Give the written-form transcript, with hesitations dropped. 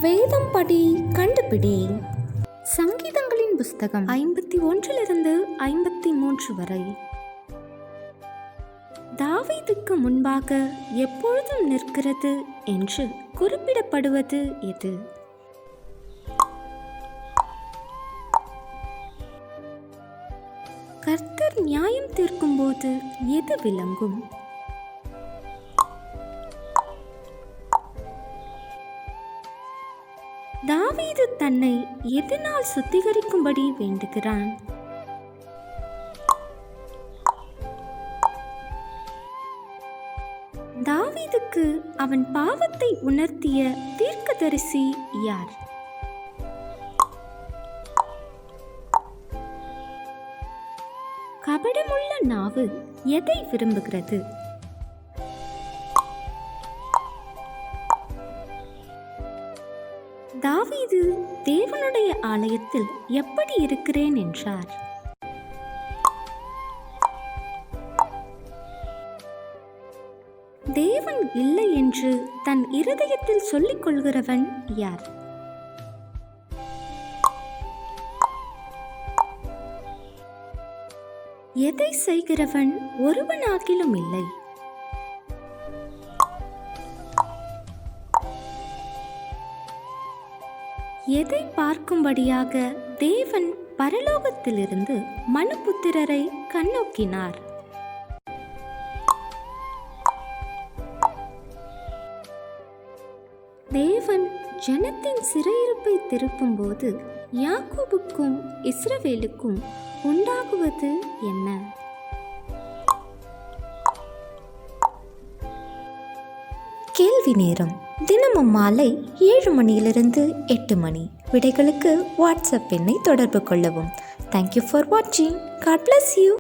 வேதம் படி கண்டுபிடி. சங்கீதங்களின் புஸ்தகம் 51 53 வரை. தாவீதுக்கு முன்பாக எப்பொழுதும் நிற்கிறது என்று குறிப்பிடப்படுவது எது? கர்த்தர் நியாயம் தீர்க்கும்போது எது விளங்கும்? தாவீது தன்னை எதனால் சுத்திகரிக்கும்படி வேண்டுகிறான்? தாவீதுக்கு அவன் பாவத்தை உணர்த்திய தீர்க்கதரிசி யார்? கபடமுள்ள நாவு எதை விரும்புகிறது? தாவீது தேவனுடைய ஆலயத்தில் எப்படி இருக்கிறேன் என்றார்? தேவன் இல்லை என்று தன் இருதயத்தில் சொல்லிக் கொள்கிறவன் யார்? எதை செய்கிறவன் ஒருவனாகிலும் இல்லை. எதை பார்க்கும்படியாக தேவன் பரலோகத்திலிருந்து மனுபுத்திரரை கண்ணோக்கினார்? தேவன் ஜனத்தின் சிறையிருப்பை திருப்பும்போது யாக்கோபுக்கும் இஸ்ரவேலுக்கும் உண்டாகுவது என்ன? கேள்வி நேரம். தினமும் மாலை 7 மணியிலிருந்து 8 மணி. விடைகளுக்கு வாட்ஸ்அப் எண்ணை தொடர்பு கொள்ளவும். தேங்க்யூ ஃபார் வாட்சிங். God bless you.